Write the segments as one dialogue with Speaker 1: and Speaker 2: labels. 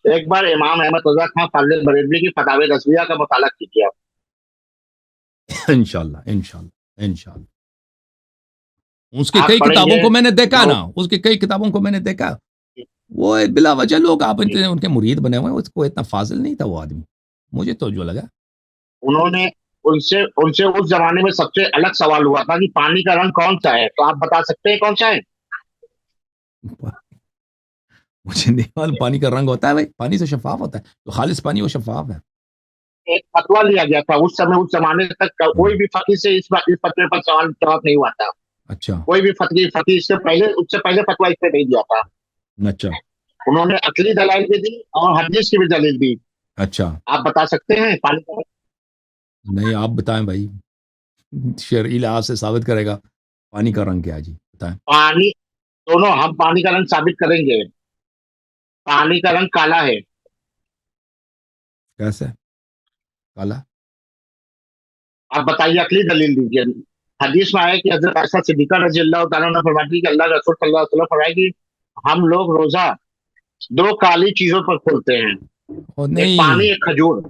Speaker 1: एक बार इमाम अहमद रजा खान खालिद बरेलवी की फतावे रज़विया का मुताला कीजिए आप।
Speaker 2: इंशाल्लाह इंशाल्लाह इंशाल्लाह। उसकी
Speaker 1: आप
Speaker 2: कई किताबों
Speaker 1: पढ़ेंगे
Speaker 2: को मैंने देखा
Speaker 1: तो
Speaker 2: ना, उसकी कई किताबों को मैंने देखा। वो बिला वजह लोग आप इतने उनके मुरीद बने हुए हैं, उसको इतना फाजिल नहीं था वो आदमी, मुझे तो जो लगा।
Speaker 1: उन्होंने उनसे उनसे उस जमाने में सबसे अलग सवाल हुआ था कि पानी का रंग कौन सा है, तो आप बता सकते हैं कौन सा है?
Speaker 2: मुझे नहीं मालूम पानी का रंग होता है भाई, पानी तो शफाफ होता है, तो खालिस पानी वो शफाफ है।
Speaker 1: एक फतवा लिया गया था उस समय, उस जमाने तक कोई
Speaker 2: हम्म,
Speaker 1: भी फकीह से इस फतवे पर सवाल जवाब नहीं हुआ था।
Speaker 2: अच्छा
Speaker 1: कोई भी फकीह उससे पहले फतवा इस पे नहीं दिया था।
Speaker 2: अच्छा
Speaker 1: उन्होंने अकली दलाइल भी दी और हदीस की भी दलील दी।
Speaker 2: अच्छा।
Speaker 1: आप बता सकते हैं पानी का?
Speaker 2: नहीं आप बताएं भाई, शरई लिहाज से साबित करेगा पानी का रंग क्या है जी, बताएं।
Speaker 1: पानी, दोनों हम पानी का रंग साबित करेंगे। पानी का रंग काला है।
Speaker 2: कैसे काला?
Speaker 1: आप बताइए, अकली दलील दीजिए। हदीस में आया कि हजरत आयशा सिद्दीका रजी अल्लाह तआला अन्हा फरमाती कि अल्लाह रसूल सल्लल्लाहु अलैहि वसल्लम फरमाए कि हम लोग रोजा दो काली चीजों पर खोलते हैं,
Speaker 2: और
Speaker 1: एक पानी
Speaker 2: नहीं,
Speaker 1: एक खजूर।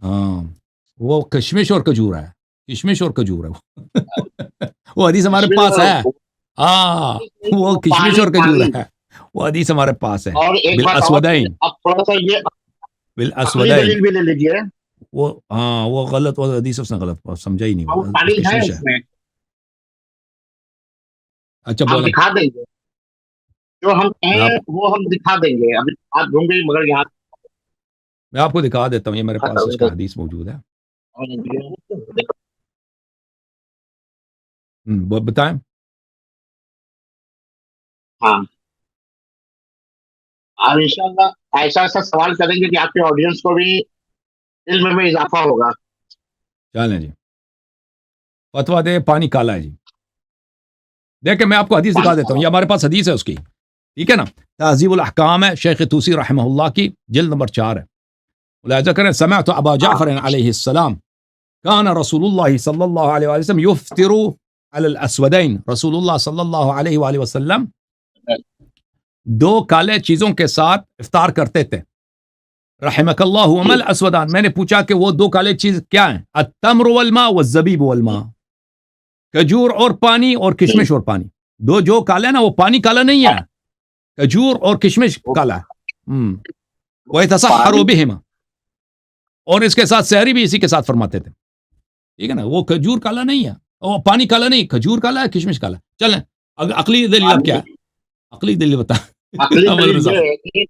Speaker 2: हाँ वो किशमिश और खजूर है, किशमिश और खजूर है वो। वो हदीस हमारे
Speaker 1: इसमें
Speaker 2: पास है।
Speaker 1: वो
Speaker 2: हाँ वो किशमिश
Speaker 1: पानी
Speaker 2: और खजूर
Speaker 1: पानी।
Speaker 2: है, वो हदीस हमारे पास है।
Speaker 1: और एक
Speaker 2: बिल
Speaker 1: बात और सुनिए,
Speaker 2: असवदाइन,
Speaker 1: अब थोड़ा सा ये
Speaker 2: बिल
Speaker 1: अकली
Speaker 2: असवदाइन।
Speaker 1: दलील भी ले लीजिए।
Speaker 2: वो हाँ वो गलत, वो हदीस उसने गलत समझा ही नहीं,
Speaker 1: वो
Speaker 2: वो
Speaker 1: पानी है
Speaker 2: किशमिश है।
Speaker 1: उसमें,
Speaker 2: अच्छा
Speaker 1: आप
Speaker 2: बोलें।
Speaker 1: दिखा देंगे। जो हम
Speaker 2: मैं
Speaker 1: कहें
Speaker 2: आप
Speaker 1: वो हम दिखा देंगे, अभी आप ढूंढेंगे मगर यहाँ
Speaker 2: मैं आपको दिखा देता हूँ, ये मेरे पास उसका
Speaker 1: खत्म।
Speaker 2: हदीस मौजूद है।
Speaker 1: है।
Speaker 2: बताएं।
Speaker 1: हाँ, आप इंशाल्लाह ऐसा ऐसा सवाल करेंगे कि आपके ऑडियंस को भी इल्म में इजाफा होगा।
Speaker 2: चलें जी, फतवा दे पानी काला है जी। देखिए मैं आपको हदीस दिखा देता हूँ, ये हमारे पास हदीस है उसकी, ठीक है ना। तहजीबुल अहकाम है, शेख तूसी रहमहुल्लाह की, जिल्द नंबर 4 है। मुलाहिजा करें, समअत अबा
Speaker 1: हाँ,
Speaker 2: जाफर अलैहिस्सलाम कान रसूलुल्लाह सल्लल्लाहु अलैहि वसल्लम युफ्तिरु अलल अस्वदैन। रसूलुल्लाह सल्लल्लाहु अलैहि वसल्लम दो काले चीजों के साथ इफ्तार करते थे। रहमकल्लाहु वमल अस्वदान, मैंने पूछा कि वो दो काले चीज क्या हैं? अत्तम्र वल मा वज़्ज़बीब वल मा, खजूर और पानी और किशमिश और पानी। दो जो काला है ना, वो पानी काला नहीं है, खजूर और किशमिश
Speaker 1: वो
Speaker 2: काला है। वह तसहरु
Speaker 1: पानी
Speaker 2: बिहिमा, और इसके साथ सहरी भी इसी के साथ फरमाते थे, ठीक है ना। वो खजूर काला नहीं है, वो पानी काला नहीं, खजूर काला है, किशमिश काला है। चलें अकली दलील अब क्या है,
Speaker 1: पानी
Speaker 2: अकली दलील बता।
Speaker 1: अकली
Speaker 2: अहमद
Speaker 1: दलील
Speaker 2: रजा
Speaker 1: ये
Speaker 2: खान।
Speaker 1: है कि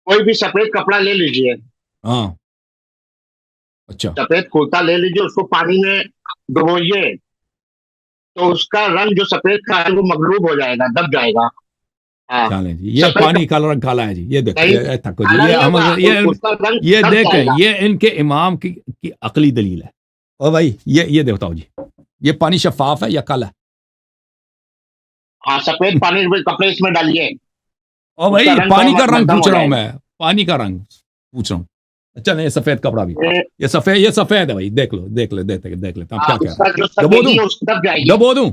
Speaker 1: कोई भी सफेद कपड़ा ले लीजिए,
Speaker 2: हाँ अच्छा।
Speaker 1: सफेद कुर्ता ले लीजिए, उसको पानी में डुबोइए, तो उसका रंग जो सफेद का है वो मगलूब हो जाएगा, दब जाएगा। हाँ,
Speaker 2: चलें जी, ये
Speaker 1: सफेद
Speaker 2: पानी काला रंग काला है जी, ये देखो,
Speaker 1: नहीं,
Speaker 2: ये थको जी,
Speaker 1: काला
Speaker 2: ये
Speaker 1: नहीं होगा,
Speaker 2: अहमद
Speaker 1: उसका रंग
Speaker 2: ये
Speaker 1: दब
Speaker 2: देखें,
Speaker 1: जाएगा।
Speaker 2: ये इनके इमाम की अकली दलील है। और भाई ये दे बताओ जी, ये पानी शफाफ है या काला है?
Speaker 1: हाँ, सफेद पानी में कपड़े इसमें डालिए,
Speaker 2: और
Speaker 1: उसका
Speaker 2: भाई
Speaker 1: रंग
Speaker 2: पानी
Speaker 1: थोड़ा
Speaker 2: का रंग
Speaker 1: मध्यम
Speaker 2: पूछ
Speaker 1: हो
Speaker 2: रहा हूं
Speaker 1: जाएगा।
Speaker 2: मैं, पानी का रंग पूछ रहा हूं। अच्छा नहीं, ये सफेद कपड़ा भी,
Speaker 1: ये
Speaker 2: ये सफेद है भाई, देख लो, देख लेते हैं, आप क्या कह रहे
Speaker 1: उसका जो
Speaker 2: हैं। डबो
Speaker 1: सफेदी
Speaker 2: दूं,
Speaker 1: है उसको दब जाएगी।
Speaker 2: डबो दूं,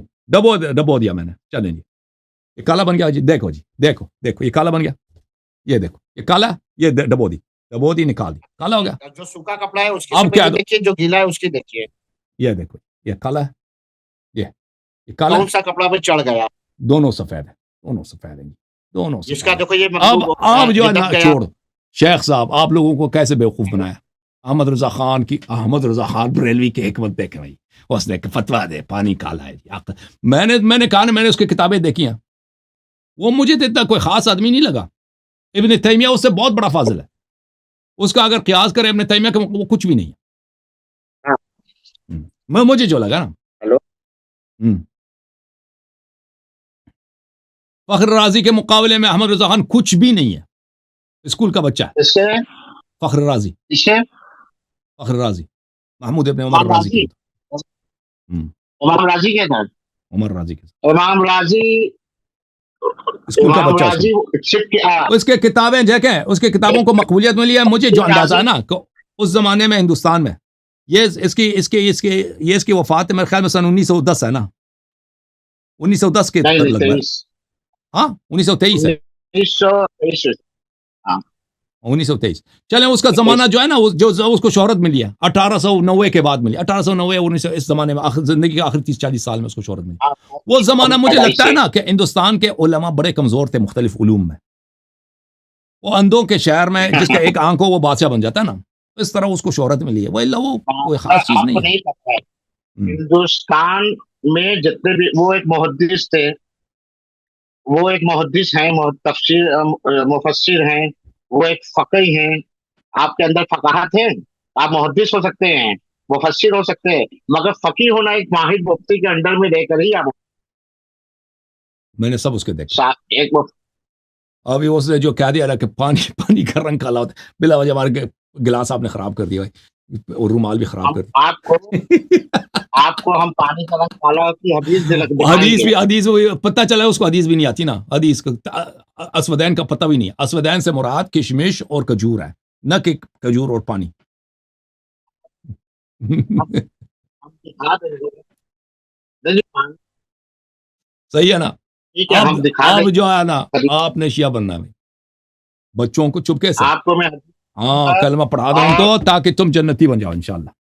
Speaker 2: डबो दिया मैंने, चलें जी। ये काला बन गया जी, देखो जी, देखो ये काला बन गया, ये देखो ये काला, ये डबो दी निकाल दी, काला हो गया।
Speaker 1: जो सूखा कपड़ा है उसकी
Speaker 2: अब क्या
Speaker 1: सफेदी
Speaker 2: दो,
Speaker 1: देखिए, जो गीला है उसकी देखिए।
Speaker 2: ये देखो ये काला है, ये काला
Speaker 1: कौन
Speaker 2: है,
Speaker 1: सा कपड़ा पे चढ़ गया?
Speaker 2: दोनों सफेद है, दोनों सफेद है, दोनों
Speaker 1: जिसका
Speaker 2: सफेद है।
Speaker 1: देखो ये
Speaker 2: अब
Speaker 1: मकलूब
Speaker 2: आप जो
Speaker 1: ये
Speaker 2: है
Speaker 1: दब
Speaker 2: ना
Speaker 1: गया।
Speaker 2: छोड़, शेख साहब आप लोगों को कैसे बेवकूफ बनाया। अहमद रजा खान बरेलवी की हिकमत देखे भाई, उसने फतवा दे पानी काला है जी। मैंने कहा ना, मैंने उसकी किताबें देखी हैं, वो मुझे तो इतना कोई खास आदमी नहीं लगा। इब्न तैमिया उससे बहुत बड़ा फाजिल है, उसका अगर कयास करे इब्न तैमिया का, वो कुछ भी नहीं है।
Speaker 1: हाँ,
Speaker 2: मैं मुझे जो लगा ना,
Speaker 1: हेलो।
Speaker 2: हम्म, फखर राजी के मुकाबले में अहमद रजा खान कुछ भी नहीं है, स्कूल का बच्चा है।
Speaker 1: इससे
Speaker 2: फखर राजी,
Speaker 1: इससे
Speaker 2: फखर राजी, महमूद इब्न उमर
Speaker 1: इमाम
Speaker 2: राजी की
Speaker 1: राजी,
Speaker 2: बेटा। हम्म,
Speaker 1: इमाम राजी के साथ
Speaker 2: उमर राजी के
Speaker 1: इमाम राजी
Speaker 2: स्कूल का
Speaker 1: इमाम
Speaker 2: बच्चा उसका।
Speaker 1: राजी शिप के
Speaker 2: उसके किताबें देखें, उसके किताबों को मकबूलियत मिली है। मुझे जो अंदाजा है
Speaker 1: राजी
Speaker 2: ना उस जमाने में हिंदुस्तान में, ये इसकी वफात मेरे ख्याल में सन 1910 है ना, 1910 के
Speaker 1: नहीं नहीं
Speaker 2: लगभग।
Speaker 1: 23,
Speaker 2: हाँ 1923 है।
Speaker 1: 1923। हाँ,
Speaker 2: 1923। चले उसका जमाना जो है ना, जो उसको शोहरत मिली है 1890 के बाद मिली, 1890 1900, इस जमाने में जिंदगी के आखिरी 30-40 साल में उसको शोहरत मिली। वो जमाना मुझे लगता है ना कि हिंदुस्तान के उलमा बड़े कमजोर थे मुख्तलिफ उलूम में। वो अंधों के शहर में जिसका एक आंख हो वो बादशाह बन जाता है ना, इस तरह उसको शोहरत मिली है। वो कोई खास चीज नहीं
Speaker 1: आपको
Speaker 2: है।
Speaker 1: नहीं पता है, हिंदुस्तान में जितने भी वो एक मुहद्दिस थे, वो एक मुहद्दिस हैं, मुफस्सिर हैं, वो एक फकीह हैं। आपके अंदर फकाहत है, आप मुहद्दिस हो सकते हैं, मुफस्सिर हो सकते हैं, मगर फकीह होना एक माहिर मुफ्ती के अंडर में रहकर ही आप
Speaker 2: मैंने सब उसके देखे।
Speaker 1: एक
Speaker 2: अभी उसने जो कह दिया ना कि पानी पानी का रंग काला होता है, बिला वजह हमारे गिलास आपने खराब कर दिया भाई, और रुमाल भी खराब कर दिया।
Speaker 1: आपको हम पानी का रंग काला की हदीस
Speaker 2: हदीस भी पता चला है उसको, हदीस भी नहीं आती ना। हदीस अस्वदैन का पता भी नहीं है। अस्वदैन से मुराद किशमिश और खजूर है, न कि खजूर और पानी।
Speaker 1: हम दिखा देंगे।
Speaker 2: सही है ना।
Speaker 1: ठीक है, हम दिखा
Speaker 2: अब जो
Speaker 1: देंगे।
Speaker 2: है ना, आपने शिया बनना है भाई, बच्चों को चुपके से
Speaker 1: आपको मैं
Speaker 2: हाँ कलमा पढ़ा दो
Speaker 1: और
Speaker 2: उनको, ताकि तुम जन्नती बन जाओ इंशाल्लाह।